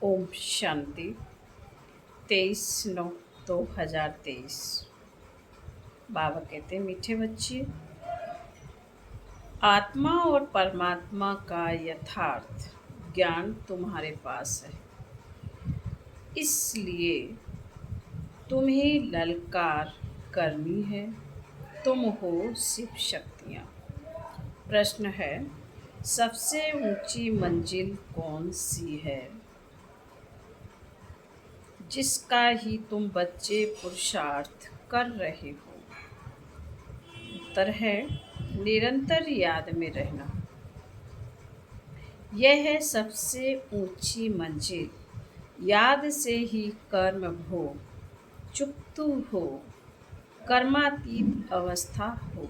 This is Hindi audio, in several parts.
ओम शांति 23/9/2023। बाबा कहते हैं, मीठे बच्चे, आत्मा और परमात्मा का यथार्थ ज्ञान तुम्हारे पास है, इसलिए तुम्हें ललकार करनी है। तुम हो शिव शक्तियाँ। प्रश्न है, सबसे ऊंची मंजिल कौन सी है जिसका ही तुम बच्चे पुरुषार्थ कर रहे हो? उत्तर है, निरंतर याद में रहना। यह है सबसे ऊंची मंजिल। याद से ही कर्म भोग चुकतू हो, कर्मातीत अवस्था हो।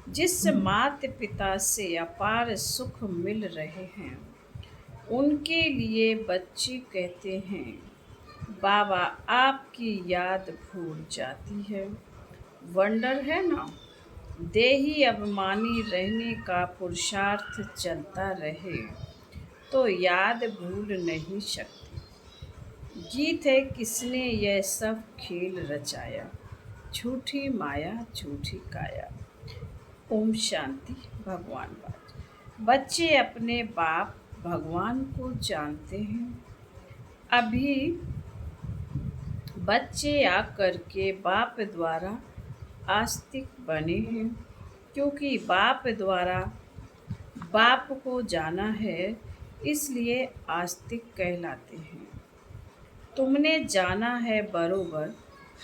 जिस माता पिता से अपार सुख मिल रहे हैं, उनके लिए बच्चे कहते हैं, बाबा आपकी याद भूल जाती है। वंडर है ना। देही अभिमानी रहने का पुरुषार्थ चलता रहे तो याद भूल नहीं सकती। गीत है, किसने यह सब खेल रचाया, झूठी माया झूठी काया। ओम शांति। भगवान बात। बच्चे अपने बाप भगवान को जानते हैं। अभी बच्चे आकर के बाप द्वारा आस्तिक बने हैं, क्योंकि बाप द्वारा बाप को जाना है, इसलिए आस्तिक कहलाते हैं। तुमने जाना है बरोबर,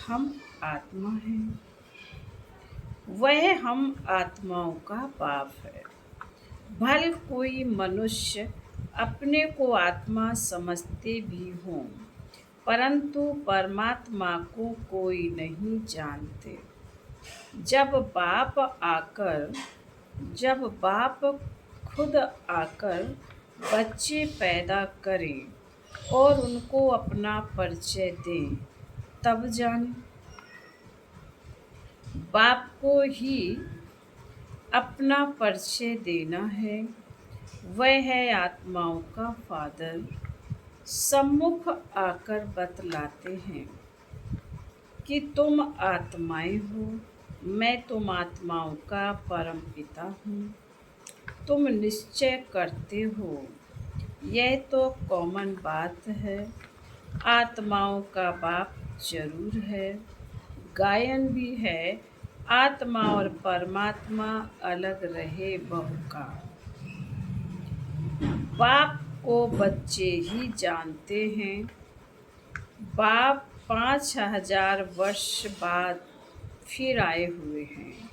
हम आत्मा हैं। वह हम आत्माओं का बाप है। भल कोई मनुष्य अपने को आत्मा समझते भी हों, परंतु परमात्मा को कोई नहीं जानते। जब बाप खुद आकर बच्चे पैदा करें और उनको अपना परिचय दें, तब जाने। बाप को ही अपना परिचय देना है। वह है आत्माओं का फादर। सम्मुख आकर बतलाते हैं कि तुम आत्माएं हो, मैं तुम आत्माओं का परम पिता हूँ। तुम निश्चय करते हो, यह तो कॉमन बात है। आत्माओं का बाप जरूर है। गायन भी है, आत्मा और परमात्मा अलग रहे बहुकाल। बाप को बच्चे ही जानते हैं। बाप 5000 वर्ष बाद फिर आए हुए हैं।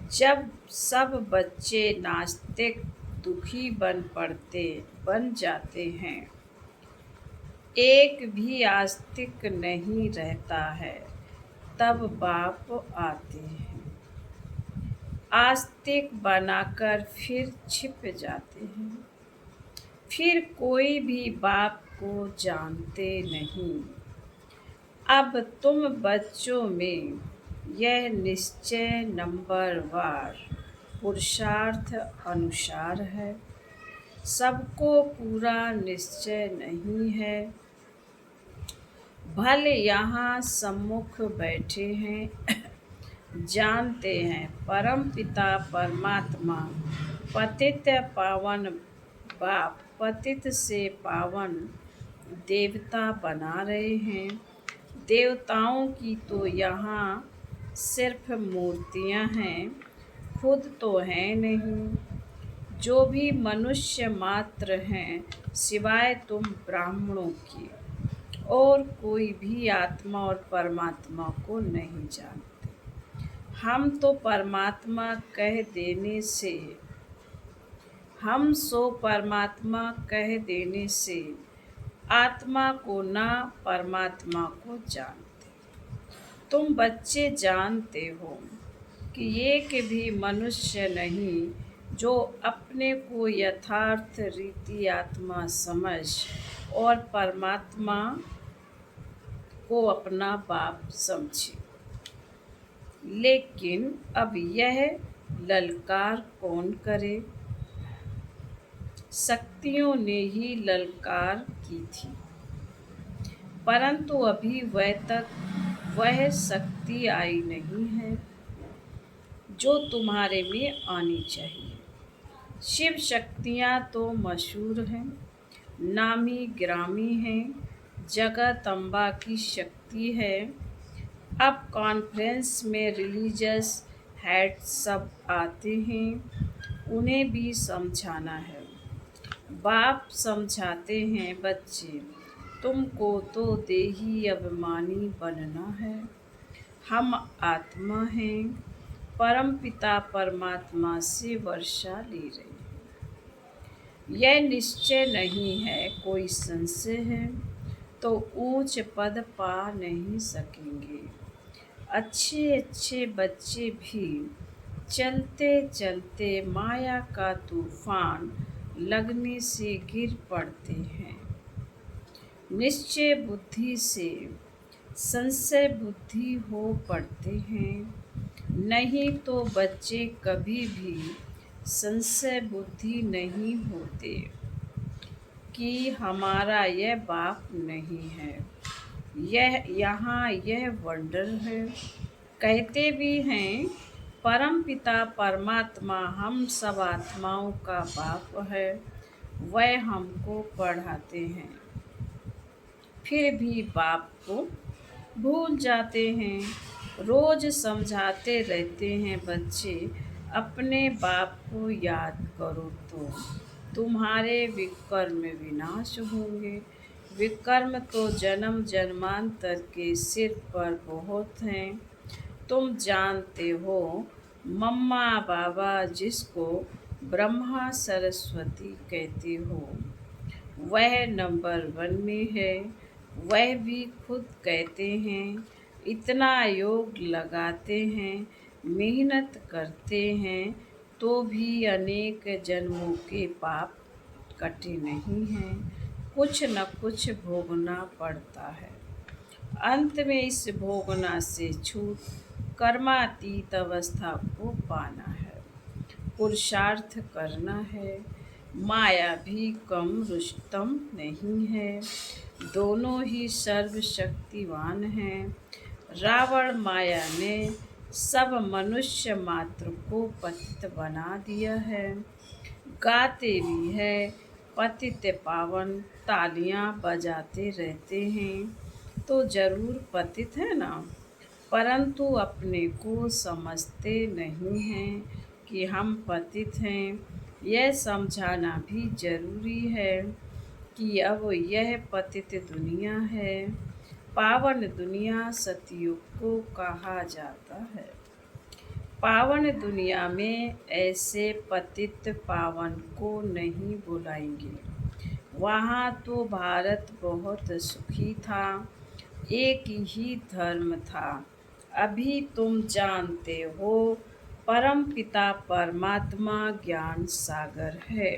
जब सब बच्चे नास्तिक दुखी बन जाते हैं, एक भी आस्तिक नहीं रहता है, तब बाप आते हैं। आस्तिक बनाकर फिर छिप जाते हैं। फिर कोई भी बाप को जानते नहीं। अब तुम बच्चों में यह निश्चय नंबर वार पुरुषार्थ अनुसार है। सबको पूरा निश्चय नहीं है। भले यहाँ सम्मुख बैठे हैं, जानते हैं परम पिता परमात्मा पतित पावन बाप पतित से पावन देवता बना रहे हैं। देवताओं की तो यहाँ सिर्फ मूर्तियाँ हैं, खुद तो हैं नहीं। जो भी मनुष्य मात्र हैं, सिवाय तुम ब्राह्मणों की, और कोई भी आत्मा और परमात्मा को नहीं जानते। हम तो परमात्मा कह देने से आत्मा को ना परमात्मा को जानते। तुम बच्चे जानते हो कि एक भी मनुष्य नहीं जो अपने को यथार्थ रीति आत्मा समझ और परमात्मा को अपना बाप समझे। लेकिन अब यह ललकार कौन करे? शक्तियों ने ही ललकार की थी, परंतु अभी वह शक्ति आई नहीं है जो तुम्हारे में आनी चाहिए। शिव शक्तियाँ तो मशहूर हैं, नामी गिरामी हैं, जगत अम्बा की शक्ति है। अब कॉन्फ्रेंस में रिलीजियस हेड सब आते हैं, उन्हें भी समझाना है। बाप समझाते हैं, बच्चे तुमको तो देही अभिमानी बनना है। हम आत्मा हैं, परम पिता परमात्मा से वर्षा ले रहे हैं। यह निश्चय नहीं है, कोई संशय है तो ऊंच पद पा नहीं सकेंगे। अच्छे अच्छे बच्चे भी चलते चलते माया का तूफान लगने से गिर पड़ते हैं। निश्चय बुद्धि से संशय बुद्धि हो पड़ते हैं, नहीं तो बच्चे कभी भी संशय बुद्धि नहीं होते कि हमारा यह बाप नहीं है, यह वंडर है। कहते भी हैं परम पिता परमात्मा हम सब आत्माओं का बाप है, वह हमको पढ़ाते हैं, फिर भी बाप को भूल जाते हैं। रोज समझाते रहते हैं, बच्चे अपने बाप को याद करो तो तुम्हारे विकर्म विनाश होंगे। विकर्म तो जन्म जन्मांतर के सिर पर बहुत हैं। तुम जानते हो मम्मा बाबा जिसको ब्रह्मा सरस्वती कहते हो, वह नंबर 1 में है। वह भी खुद कहते हैं इतना योग लगाते हैं, मेहनत करते हैं, तो भी अनेक जन्मों के पाप कटे नहीं हैं। कुछ न कुछ भोगना पड़ता है। अंत में इस भोगना से छूट कर्मातीत अवस्था को पाना है, पुरुषार्थ करना है। माया भी कम रुस्तम नहीं है, दोनों ही सर्वशक्तिवान हैं। रावण माया ने सब मनुष्य मात्र को पतित बना दिया है। गाते भी है पतित पावन, तालियां बजाते रहते हैं तो जरूर पतित है ना, परंतु अपने को समझते नहीं हैं कि हम पतित हैं। यह समझाना भी जरूरी है कि अब यह पतित दुनिया है, पावन दुनिया सतयुग को कहा जाता है। पावन दुनिया में ऐसे पतित पावन को नहीं बुलाएंगे। वहाँ तो भारत बहुत सुखी था, एक ही धर्म था। अभी तुम जानते हो परम पिता परमात्मा ज्ञान सागर है।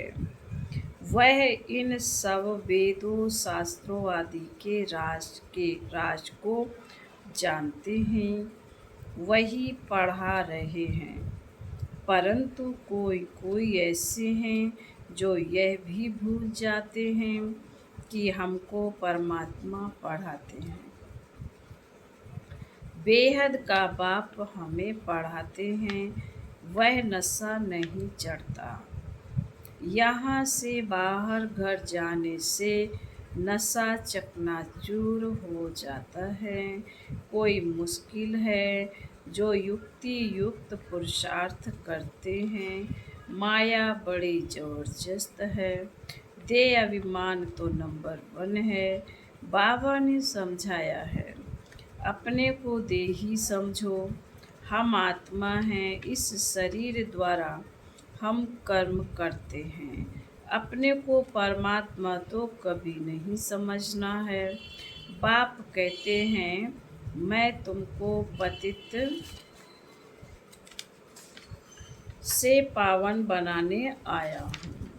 वह इन सब वेदों शास्त्रों आदि के राज को जानते हैं, वही पढ़ा रहे हैं। परंतु कोई कोई ऐसे हैं जो यह भी भूल जाते हैं कि हमको परमात्मा पढ़ाते हैं। बेहद का बाप हमें पढ़ाते हैं, वह नशा नहीं चढ़ता। यहाँ से बाहर घर जाने से नशा चकनाचूर हो जाता है। कोई मुश्किल है जो युक्ति युक्त पुरुषार्थ करते हैं। माया बड़ी जबरदस्त है, दे अभिमान तो नंबर 1 है। बाबा ने समझाया है अपने को देही समझो, हम आत्मा हैं, इस शरीर द्वारा हम कर्म करते हैं। अपने को परमात्मा तो कभी नहीं समझना है। बाप कहते हैं मैं तुमको पतित से पावन बनाने आया हूँ,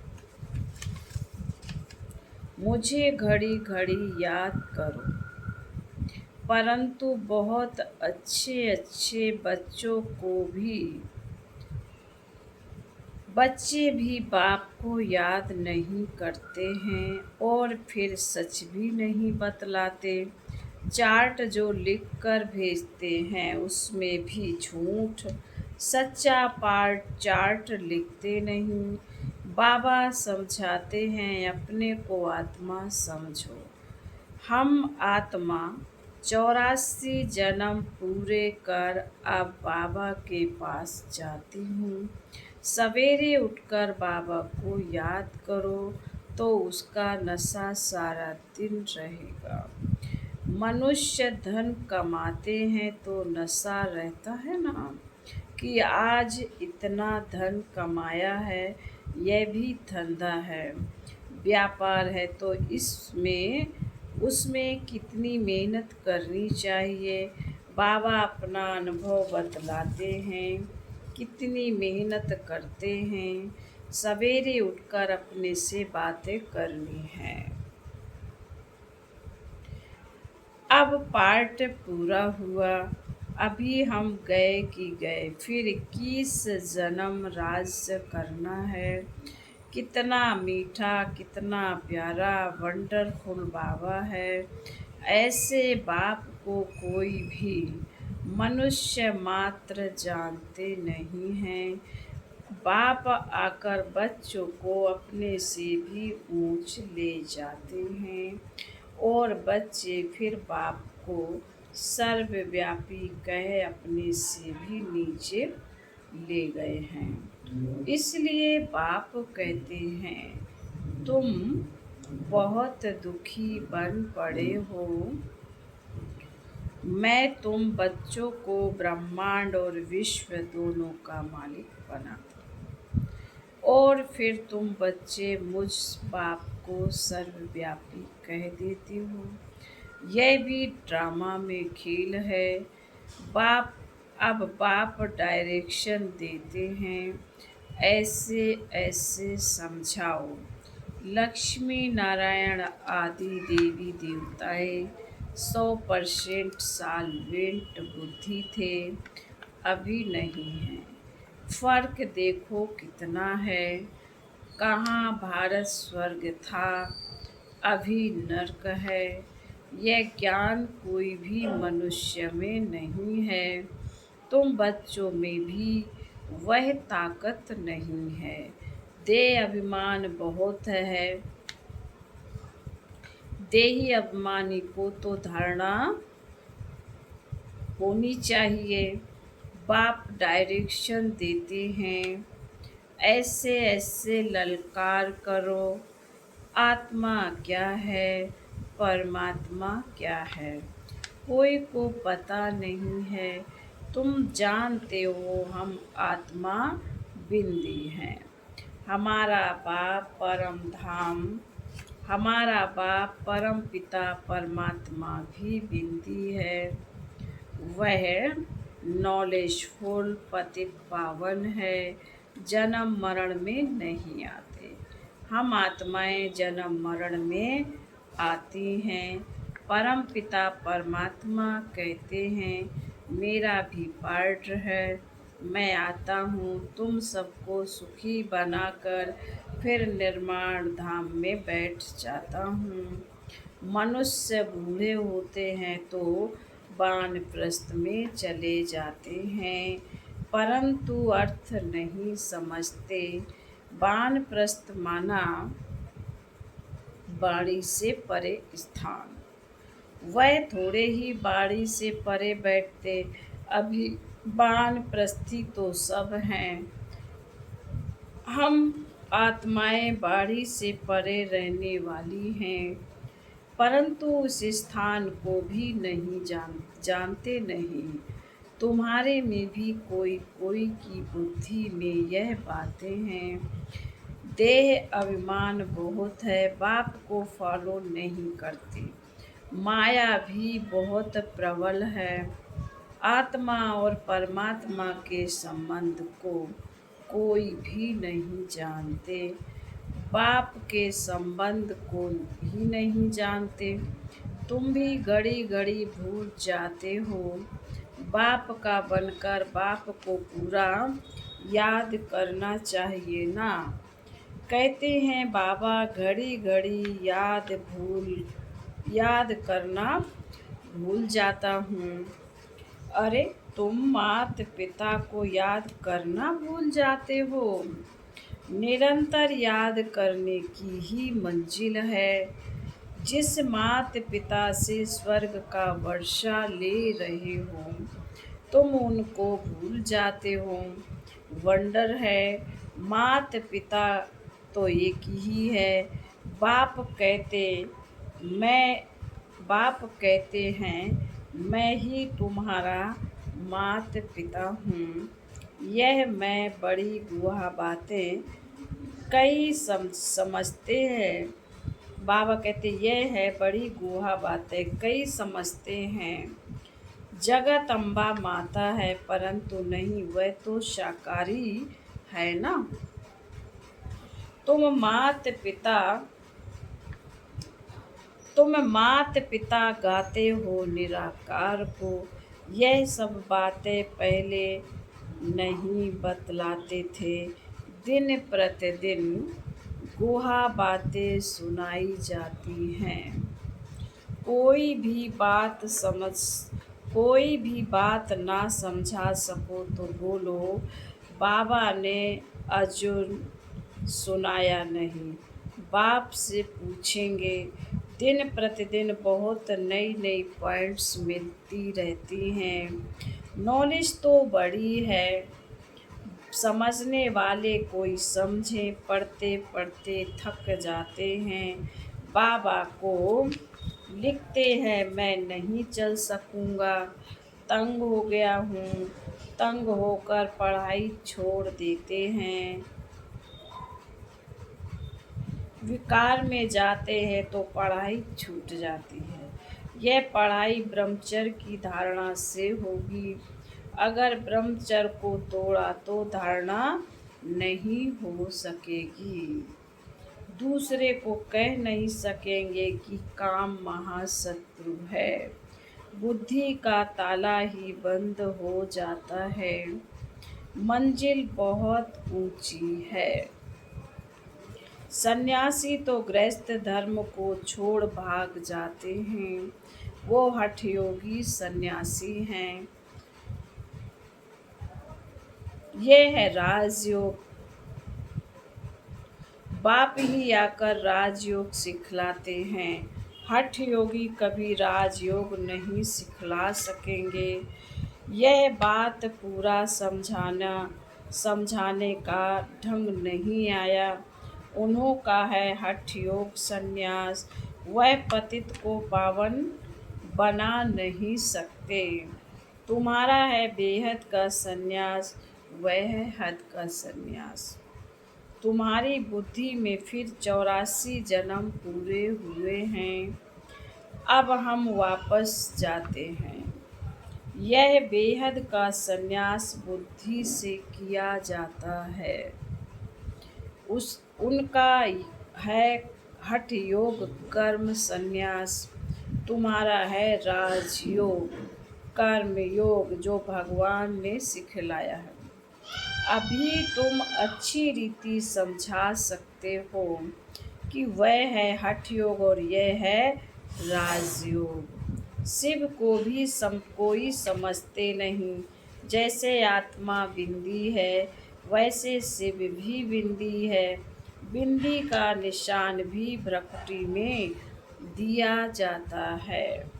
मुझे घड़ी घड़ी याद करो। परंतु बहुत अच्छे अच्छे बच्चों को भी बच्चे भी बाप को याद नहीं करते हैं और फिर सच भी नहीं बतलाते। चार्ट जो लिख कर भेजते हैं उसमें भी झूठ। सच्चा पार्ट चार्ट लिखते नहीं। बाबा समझाते हैं अपने को आत्मा समझो। हम आत्मा 84 जन्म पूरे कर अब बाबा के पास जाती हूँ। सवेरे उठकर बाबा को याद करो तो उसका नशा सारा दिन रहेगा। मनुष्य धन कमाते हैं तो नशा रहता है ना कि आज इतना धन कमाया है, यह भी धंधा है, व्यापार है, तो इसमें उसमें कितनी मेहनत करनी चाहिए। बाबा अपना अनुभव बतलाते हैं, कितनी मेहनत करते हैं। सवेरे उठकर अपने से बातें करनी है। अब पार्ट पूरा हुआ। अभी हम गए कि गए, फिर 21 जन्म राज्य करना है। कितना मीठा, कितना प्यारा, वंडरफुल बाबा है। ऐसे बाप को कोई भी मनुष्य मात्र जानते नहीं हैं। बाप आकर बच्चों को अपने से भी ऊंच ले जाते हैं और बच्चे फिर बाप को सर्वव्यापी कह अपने से भी नीचे ले गए हैं। इसलिए बाप कहते हैं तुम बहुत दुखी बन पड़े हो। मैं तुम बच्चों को ब्रह्मांड और विश्व दोनों का मालिक बनाता हूँ और फिर तुम बच्चे मुझ बाप को सर्वव्यापी कह देते हो। यह भी ड्रामा में खेल है। अब बाप डायरेक्शन देते हैं, ऐसे ऐसे समझाओ। लक्ष्मी नारायण आदि देवी देवताएं 100% साल्वेंट बुद्धि थे, अभी नहीं है। फर्क देखो कितना है। कहाँ भारत स्वर्ग था, अभी नर्क है। यह ज्ञान कोई भी मनुष्य में नहीं है। तुम बच्चों में भी वह ताकत नहीं है। देह अभिमान बहुत है। देही अभिमानी को तो धारणा होनी चाहिए। बाप डायरेक्शन देते हैं, ऐसे ऐसे ललकार करो। आत्मा क्या है, परमात्मा क्या है, कोई को पता नहीं है। तुम जानते हो हम आत्मा बिंदी हैं। हमारा बाप परम धाम, हमारा बाप परम पिता परमात्मा भी बिंदी है। वह नॉलेजफुल पतित पावन है, जन्म मरण में नहीं आते। हम आत्माएं जन्म मरण में आती हैं। परम पिता परमात्मा कहते हैं मेरा भी पार्ट है, मैं आता हूँ तुम सबको सुखी बनाकर फिर निर्माण धाम में बैठ जाता हूँ। मनुष्य बूढ़े होते हैं तो वानप्रस्थ में चले जाते हैं, परंतु अर्थ नहीं समझते। वानप्रस्थ माना बाड़ी से परे स्थान। वह थोड़े ही बाड़ी से परे बैठते, अभी वानप्रस्थी तो सब हैं। हम आत्माएं बाड़ी से परे रहने वाली हैं, परंतु उस स्थान को भी नहीं जानते नहीं। तुम्हारे में भी कोई कोई की बुद्धि में यह बातें हैं। देह अभिमान बहुत है, बाप को फॉलो नहीं करते। माया भी बहुत प्रबल है। आत्मा और परमात्मा के संबंध को कोई भी नहीं जानते। बाप के संबंध को भी नहीं जानते। तुम भी घड़ी घड़ी भूल जाते हो। बाप का बनकर बाप को पूरा याद करना चाहिए ना। कहते हैं बाबा घड़ी घड़ी याद करना भूल जाता हूँ। अरे तुम मात पिता को याद करना भूल जाते हो। निरंतर याद करने की ही मंजिल है। जिस मात पिता से स्वर्ग का वर्षा ले रहे हो तुम उनको भूल जाते हो। वंडर है, मात पिता तो एक ही है। बाप कहते मैं बाप कहते हैं मैं ही तुम्हारा मात पिता हूँ। यह मैं बड़ी गुहा बातें कई समझते हैं। बाबा कहते यह है बड़ी गुहा बातें कई समझते हैं। जगत अम्बा माता है परंतु नहीं, वह तो शाकाहारी है ना। तुम मात पिता गाते हो निराकार को। यह सब बातें पहले नहीं बतलाते थे। दिन प्रतिदिन गुहा बातें सुनाई जाती हैं। कोई भी बात ना समझा सको तो बोलो बाबा ने अर्जुन सुनाया नहीं। बाप से पूछेंगे। दिन प्रतिदिन बहुत नई नई पॉइंट्स मिलती रहती हैं। नॉलेज तो बड़ी है। समझने वाले कोई समझे, पढ़ते पढ़ते थक जाते हैं। बाबा को लिखते हैं मैं नहीं चल सकूँगा, तंग हो गया हूँ। तंग होकर पढ़ाई छोड़ देते हैं। विकार में जाते हैं तो पढ़ाई छूट जाती है। यह पढ़ाई ब्रह्मचर्य की धारणा से होगी। अगर ब्रह्मचर्य को तोड़ा तो धारणा नहीं हो सकेगी। दूसरे को कह नहीं सकेंगे कि काम महाशत्रु है। बुद्धि का ताला ही बंद हो जाता है। मंजिल बहुत ऊंची है। सन्यासी तो गृहस्थ धर्म को छोड़ भाग जाते हैं। वो हठ योगी सन्यासी हैं। ये है राजयोग। बाप ही आकर राजयोग सिखलाते हैं। हठ योगी कभी राजयोग नहीं सिखला सकेंगे। यह बात पूरा समझाने का ढंग नहीं आया। उन्हों का है हठ योग संन्यास। वह पतित को पावन बना नहीं सकते। तुम्हारा है बेहद का संन्यास, वह है हद का संन्यास। तुम्हारी बुद्धि में फिर 84 जन्म पूरे हुए हैं। अब हम वापस जाते हैं। यह बेहद का संन्यास बुद्धि से किया जाता है। उनका है हठ योग कर्म संन्यास। तुम्हारा है राजयोग कर्म योग जो भगवान ने सिखलाया है। अभी तुम अच्छी रीति समझा सकते हो कि वह है हठ योग और यह है राजयोग। शिव को भी कोई समझते नहीं। जैसे आत्मा बिंदी है वैसे शिव भी बिंदी है। बिंदी का निशान भी भ्रकुटी में दिया जाता है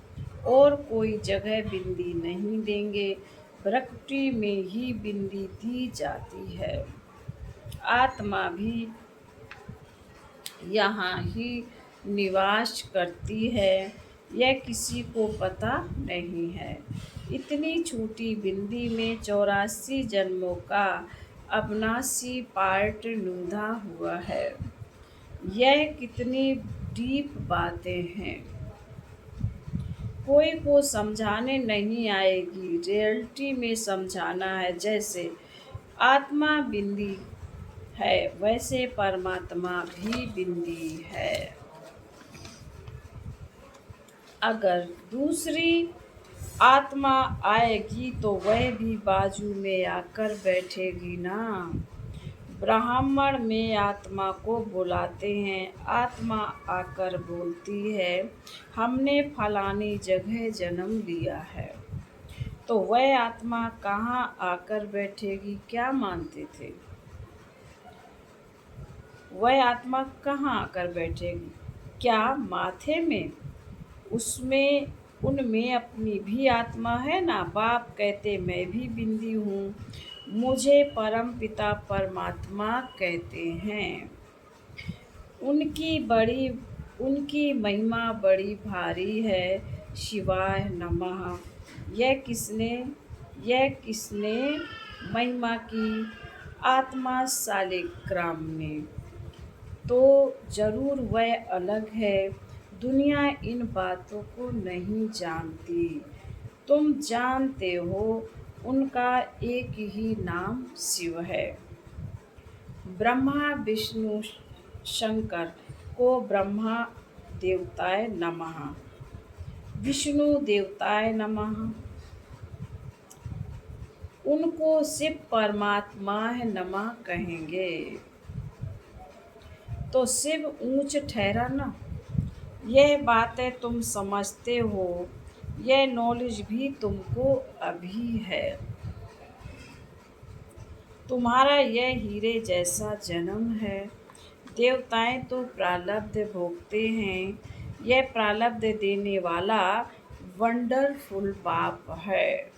और कोई जगह बिंदी नहीं देंगे। भ्रकुटी में ही बिंदी दी जाती है। आत्मा भी यहाँ ही निवास करती है। यह किसी को पता नहीं है। इतनी छोटी बिंदी में 84 जन्मों का अविनाशी पार्ट नूंधा हुआ है। यह कितनी डीप बातें हैं। कोई को समझाने नहीं आएगी। रियलिटी में समझाना है। जैसे आत्मा बिंदी है वैसे परमात्मा भी बिंदी है। अगर दूसरी आत्मा आएगी तो वह भी बाजू में आकर बैठेगी ना। ब्राह्मण में आत्मा को बुलाते हैं, आत्मा आकर बोलती है हमने फलानी जगह जन्म लिया है। तो वह आत्मा कहाँ आकर बैठेगी, क्या मानते थे? वह आत्मा कहाँ आकर बैठेगी? क्या माथे में? उसमें उनमें अपनी भी आत्मा है ना। बाप कहते मैं भी बिंदी हूँ, मुझे परम पिता परमात्मा कहते हैं। उनकी महिमा बड़ी भारी है, शिवाय नमः। यह किसने महिमा की? आत्मा सालिग्राम ने। तो जरूर वह अलग है, दुनिया इन बातों को नहीं जानती। तुम जानते हो उनका एक ही नाम शिव है। ब्रह्मा विष्णु शंकर को ब्रह्मा देवताय नमः, विष्णु देवताय नमः। उनको शिव परमात्मा नमः कहेंगे। तो शिव ऊंच ठहरा ना। यह बातें तुम समझते हो, यह नॉलेज भी तुमको अभी है। तुम्हारा यह हीरे जैसा जन्म है। देवताएं तो प्रारब्ध भोगते हैं, यह प्रारब्ध देने वाला वंडरफुल बाप है।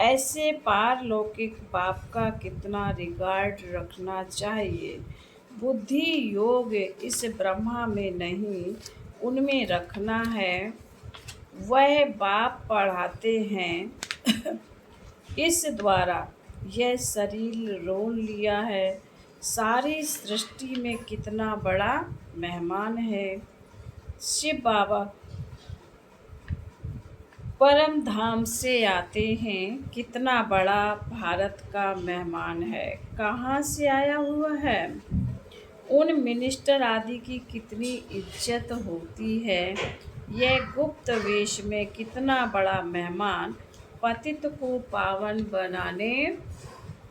ऐसे पारलौकिक बाप का कितना रिगार्ड रखना चाहिए। बुद्धि योग इस ब्रह्मा में नहीं, उनमें रखना है। वह बाप पढ़ाते हैं इस द्वारा यह शरीर रोल लिया है। सारी सृष्टि में कितना बड़ा मेहमान है। शिव बाबा परम धाम से आते हैं, कितना बड़ा भारत का मेहमान है। कहाँ से आया हुआ है? उन मिनिस्टर आदि की कितनी इज्जत होती है। यह गुप्त वेश में कितना बड़ा मेहमान पतित को पावन बनाने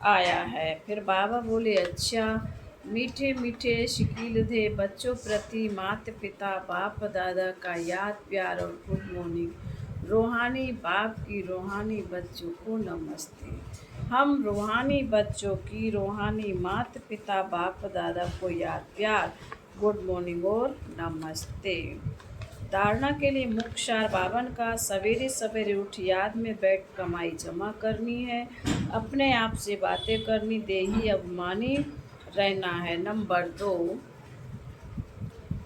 आया है। फिर बाबा बोले अच्छा, मीठे मीठे शिकील थे बच्चों प्रति माता पिता बाप दादा का याद प्यार और गुड मॉर्निंग। रूहानी बाप की रूहानी बच्चों को नमस्ते। हम रूहानी बच्चों की रूहानी माता पिता बाप दादा को याद प्यार गुड मॉर्निंग और नमस्ते। धारणा के लिए मुख्य सार बावन का सवेरे सवेरे उठ याद में बैठ कमाई जमा करनी है, अपने आप से बातें करनी, देही अभिमानी रहना है। नंबर 2,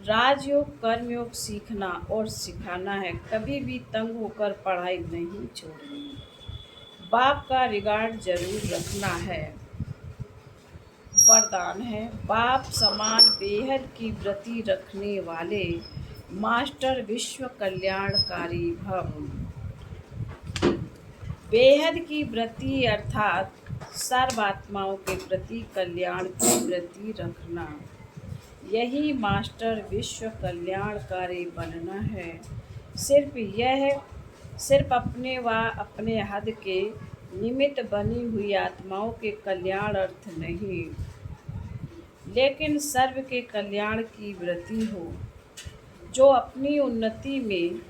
राजयोग कर्मयोग सीखना और सिखाना है। कभी भी तंग होकर पढ़ाई नहीं छोड़नी। बाप का रिगार्ड जरूर रखना है। वरदान है बाप समान बेहद की व्रति रखने वाले मास्टर विश्व कल्याणकारी भव। बेहद की व्रति अर्थात सर्व आत्माओं के प्रति कल्याण की व्रति रखना, यही मास्टर विश्व कल्याणकारी बनना है। सिर्फ अपने व अपने हद के निमित्त बनी हुई आत्माओं के कल्याण अर्थ नहीं, लेकिन सर्व के कल्याण की व्रति हो। जो अपनी उन्नति में,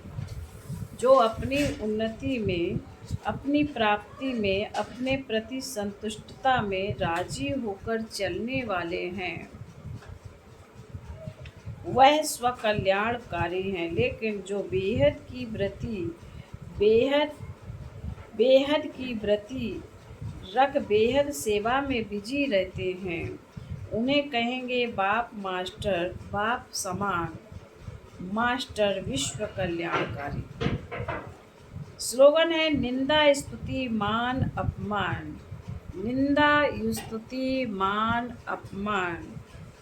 अपनी प्राप्ति में, अपने प्रति संतुष्टता में राजी होकर चलने वाले हैं, वह स्वकल्याणकारी हैं। लेकिन जो बेहद की व्रति रख बेहद सेवा में बिजी रहते हैं, उन्हें कहेंगे बाप मास्टर, बाप समान मास्टर विश्व कल्याणकारी। स्लोगन है निंदा स्तुति मान अपमान, निंदा स्तुति मान अपमान,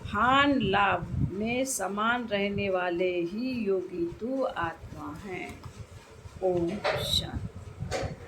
हान लाभ में समान रहने वाले ही योगी तू आत्मा है। ओम शांति।